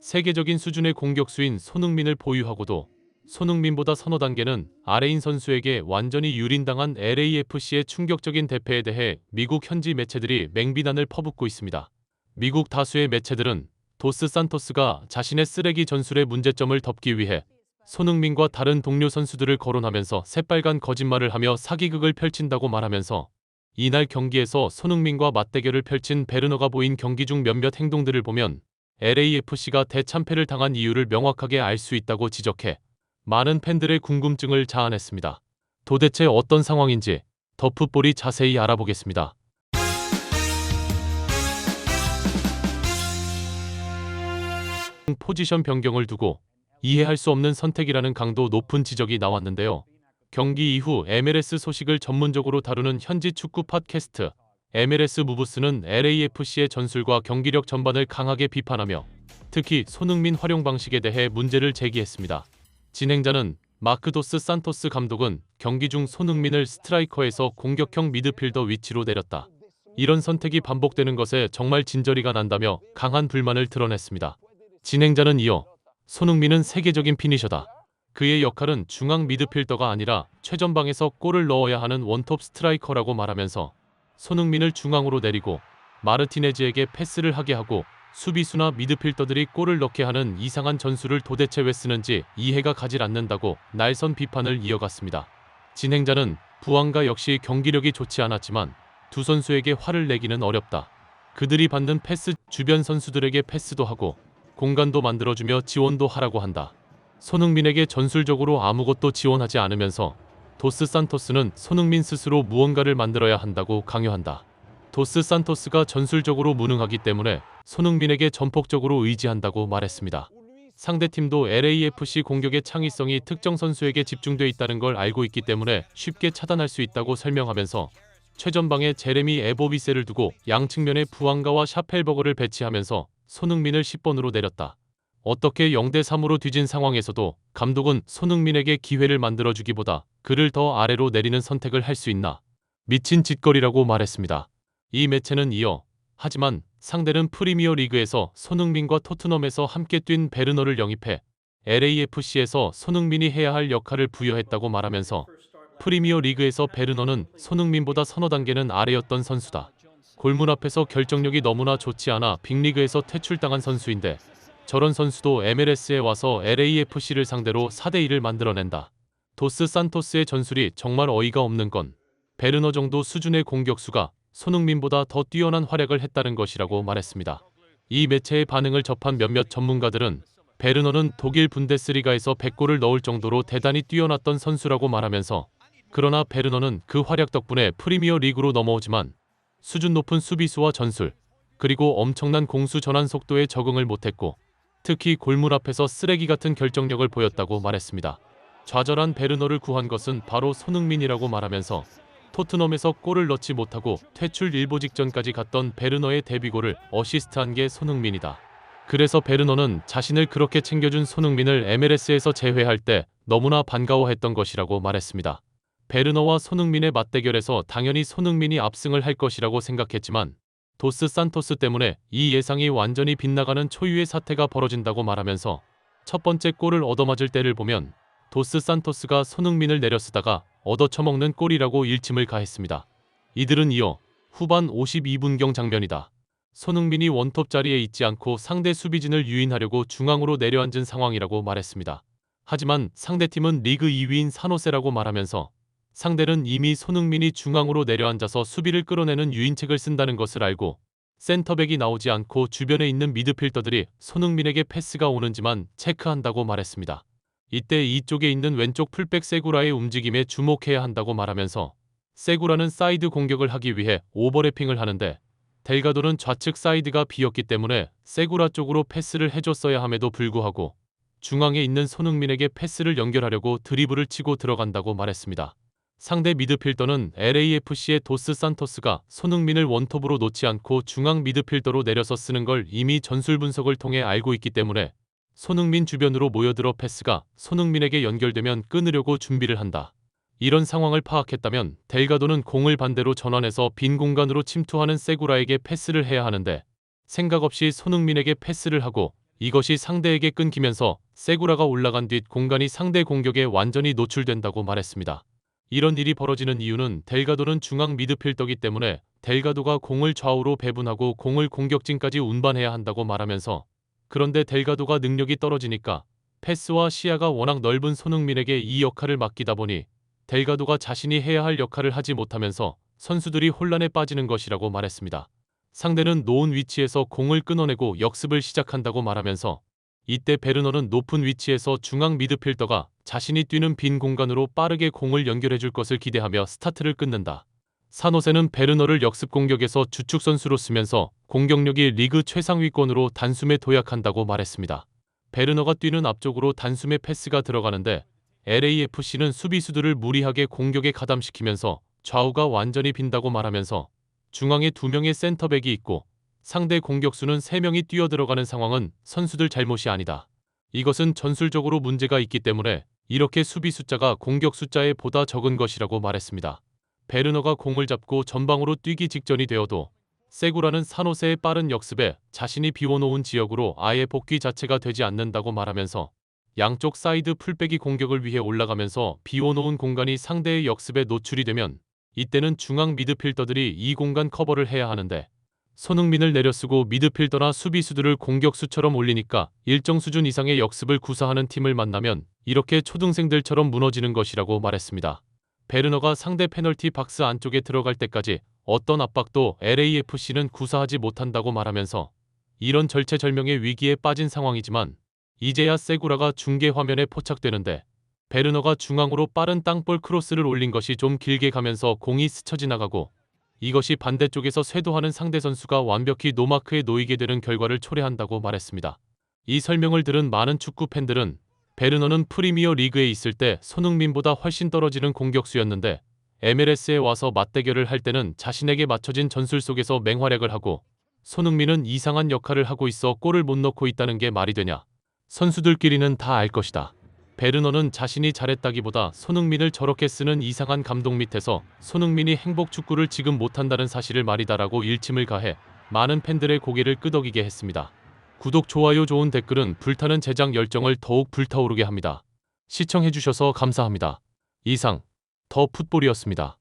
세계적인 수준의 공격수인 손흥민을 보유하고도 손흥민보다 서너 단계는 아래인 선수에게 완전히 유린당한 LAFC의 충격적인 대패에 대해 미국 현지 매체들이 맹비난을 퍼붓고 있습니다. 미국 다수의 매체들은 도스 산토스가 자신의 쓰레기 전술의 문제점을 덮기 위해 손흥민과 다른 동료 선수들을 거론하면서 새빨간 거짓말을 하며 사기극을 펼친다고 말하면서 이날 경기에서 손흥민과 맞대결을 펼친 베르너가 보인 경기 중 몇몇 행동들을 보면 LAFC가 대참패를 당한 이유를 명확하게 알 수 있다고 지적해 많은 팬들의 궁금증을 자아냈습니다. 도대체 어떤 상황인지 더 풋볼이 자세히 알아보겠습니다. 포지션 변경을 두고 이해할 수 없는 선택이라는 강도 높은 지적이 나왔는데요. 경기 이후 MLS 소식을 전문적으로 다루는 현지 축구 팟캐스트 MLS 무브스는 LAFC의 전술과 경기력 전반을 강하게 비판하며 특히 손흥민 활용 방식에 대해 문제를 제기했습니다. 진행자는 마크 도스 산토스 감독은 경기 중 손흥민을 스트라이커에서 공격형 미드필더 위치로 내렸다. 이런 선택이 반복되는 것에 정말 진저리가 난다며 강한 불만을 드러냈습니다. 진행자는 이어 손흥민은 세계적인 피니셔다. 그의 역할은 중앙 미드필더가 아니라 최전방에서 골을 넣어야 하는 원톱 스트라이커라고 말하면서 손흥민을 중앙으로 내리고 마르티네즈에게 패스를 하게 하고 수비수나 미드필더들이 골을 넣게 하는 이상한 전술을 도대체 왜 쓰는지 이해가 가질 않는다고 날선 비판을 이어갔습니다. 진행자는 부안가 역시 경기력이 좋지 않았지만 두 선수에게 화를 내기는 어렵다. 그들이 받는 패스 주변 선수들에게 패스도 하고 공간도 만들어주며 지원도 하라고 한다. 손흥민에게 전술적으로 아무것도 지원하지 않으면서 도스 산토스는 손흥민 스스로 무언가를 만들어야 한다고 강요한다. 도스 산토스가 전술적으로 무능하기 때문에 손흥민에게 전폭적으로 의지한다고 말했습니다. 상대팀도 LAFC 공격의 창의성이 특정 선수에게 집중돼 있다는 걸 알고 있기 때문에 쉽게 차단할 수 있다고 설명하면서 최전방에 제레미 에보비세를 두고 양측면에 부안가와 샤펠버거를 배치하면서 손흥민을 10번으로 내렸다. 어떻게 0대3으로 뒤진 상황에서도 감독은 손흥민에게 기회를 만들어주기보다 그를 더 아래로 내리는 선택을 할 수 있나? 미친 짓거리라고 말했습니다. 이 매체는 이어 하지만 상대는 프리미어 리그에서 손흥민과 토트넘에서 함께 뛴 베르너를 영입해 LAFC에서 손흥민이 해야 할 역할을 부여했다고 말하면서 프리미어 리그에서 베르너는 손흥민보다 서너 단계는 아래였던 선수다. 골문 앞에서 결정력이 너무나 좋지 않아 빅리그에서 퇴출당한 선수인데 저런 선수도 MLS에 와서 LAFC를 상대로 4대1을 만들어낸다. 도스 산토스의 전술이 정말 어이가 없는 건 베르너 정도 수준의 공격수가 손흥민보다 더 뛰어난 활약을 했다는 것이라고 말했습니다. 이 매체의 반응을 접한 몇몇 전문가들은 베르너는 독일 분데스리가에서 100골을 넣을 정도로 대단히 뛰어났던 선수라고 말하면서 그러나 베르너는 그 활약 덕분에 프리미어 리그로 넘어오지만 수준 높은 수비수와 전술 그리고 엄청난 공수 전환 속도에 적응을 못했고 특히 골문 앞에서 쓰레기 같은 결정력을 보였다고 말했습니다. 좌절한 베르너를 구한 것은 바로 손흥민이라고 말하면서 토트넘에서 골을 넣지 못하고 퇴출 일보 직전까지 갔던 베르너의 데뷔골을 어시스트한 게 손흥민이다. 그래서 베르너는 자신을 그렇게 챙겨준 손흥민을 MLS에서 제외할 때 너무나 반가워했던 것이라고 말했습니다. 베르너와 손흥민의 맞대결에서 당연히 손흥민이 압승을 할 것이라고 생각했지만 도스 산토스 때문에 이 예상이 완전히 빗나가는 초유의 사태가 벌어진다고 말하면서 첫 번째 골을 얻어맞을 때를 보면 도스 산토스가 손흥민을 내려쓰다가 얻어쳐먹는 골이라고 일침을 가했습니다. 이들은 이어 후반 52분경 장면이다. 손흥민이 원톱 자리에 있지 않고 상대 수비진을 유인하려고 중앙으로 내려앉은 상황이라고 말했습니다. 하지만 상대팀은 리그 2위인 산호세라고 말하면서 상대는 이미 손흥민이 중앙으로 내려앉아서 수비를 끌어내는 유인책을 쓴다는 것을 알고 센터백이 나오지 않고 주변에 있는 미드필더들이 손흥민에게 패스가 오는지만 체크한다고 말했습니다. 이때 이쪽에 있는 왼쪽 풀백 세구라의 움직임에 주목해야 한다고 말하면서 세구라는 사이드 공격을 하기 위해 오버래핑을 하는데 델가도는 좌측 사이드가 비었기 때문에 세구라 쪽으로 패스를 해줬어야 함에도 불구하고 중앙에 있는 손흥민에게 패스를 연결하려고 드리블을 치고 들어간다고 말했습니다. 상대 미드필더는 LAFC의 도스 산토스가 손흥민을 원톱으로 놓지 않고 중앙 미드필더로 내려서 쓰는 걸 이미 전술 분석을 통해 알고 있기 때문에 손흥민 주변으로 모여들어 패스가 손흥민에게 연결되면 끊으려고 준비를 한다. 이런 상황을 파악했다면 델가도는 공을 반대로 전환해서 빈 공간으로 침투하는 세구라에게 패스를 해야 하는데 생각 없이 손흥민에게 패스를 하고 이것이 상대에게 끊기면서 세구라가 올라간 뒤 공간이 상대 공격에 완전히 노출된다고 말했습니다. 이런 일이 벌어지는 이유는 델가도는 중앙 미드필더기 때문에 델가도가 공을 좌우로 배분하고 공을 공격진까지 운반해야 한다고 말하면서, 그런데 델가도가 능력이 떨어지니까 패스와 시야가 워낙 넓은 손흥민에게 이 역할을 맡기다 보니 델가도가 자신이 해야 할 역할을 하지 못하면서 선수들이 혼란에 빠지는 것이라고 말했습니다. 상대는 놓은 위치에서 공을 끊어내고 역습을 시작한다고 말하면서, 이때 베르너는 높은 위치에서 중앙 미드필더가 자신이 뛰는 빈 공간으로 빠르게 공을 연결해줄 것을 기대하며 스타트를 끊는다. 산호세는 베르너를 역습 공격에서 주축 선수로 쓰면서 공격력이 리그 최상위권으로 단숨에 도약한다고 말했습니다. 베르너가 뛰는 앞쪽으로 단숨에 패스가 들어가는데 LAFC는 수비수들을 무리하게 공격에 가담시키면서 좌우가 완전히 빈다고 말하면서, 중앙에 2명의 센터백이 있고 상대 공격수는 3명이 뛰어들어가는 상황은 선수들 잘못이 아니다. 이것은 전술적으로 문제가 있기 때문에 이렇게 수비 숫자가 공격 숫자에 보다 적은 것이라고 말했습니다. 베르너가 공을 잡고 전방으로 뛰기 직전이 되어도 세구라는 산호세의 빠른 역습에 자신이 비워놓은 지역으로 아예 복귀 자체가 되지 않는다고 말하면서, 양쪽 사이드 풀백이 공격을 위해 올라가면서 비워놓은 공간이 상대의 역습에 노출이 되면 이때는 중앙 미드필더들이 이 공간 커버를 해야 하는데, 손흥민을 내려쓰고 미드필더나 수비수들을 공격수처럼 올리니까 일정 수준 이상의 역습을 구사하는 팀을 만나면 이렇게 초등생들처럼 무너지는 것이라고 말했습니다. 베르너가 상대 페널티 박스 안쪽에 들어갈 때까지 어떤 압박도 LAFC는 구사하지 못한다고 말하면서, 이런 절체절명의 위기에 빠진 상황이지만 이제야 세구라가 중계 화면에 포착되는데 베르너가 중앙으로 빠른 땅볼 크로스를 올린 것이 좀 길게 가면서 공이 스쳐 지나가고, 이것이 반대쪽에서 쇄도하는 상대 선수가 완벽히 노마크에 놓이게 되는 결과를 초래한다고 말했습니다. 이 설명을 들은 많은 축구 팬들은 베르너는 프리미어 리그에 있을 때 손흥민보다 훨씬 떨어지는 공격수였는데 MLS에 와서 맞대결을 할 때는 자신에게 맞춰진 전술 속에서 맹활약을 하고 손흥민은 이상한 역할을 하고 있어 골을 못 넣고 있다는 게 말이 되냐. 선수들끼리는 다 알 것이다. 베르너는 자신이 잘했다기보다 손흥민을 저렇게 쓰는 이상한 감독 밑에서 손흥민이 행복 축구를 지금 못한다는 사실을 말이다라고 일침을 가해 많은 팬들의 고개를 끄덕이게 했습니다. 구독, 좋아요, 좋은 댓글은 불타는 제작 열정을 더욱 불타오르게 합니다. 시청해주셔서 감사합니다. 이상 더 풋볼이었습니다.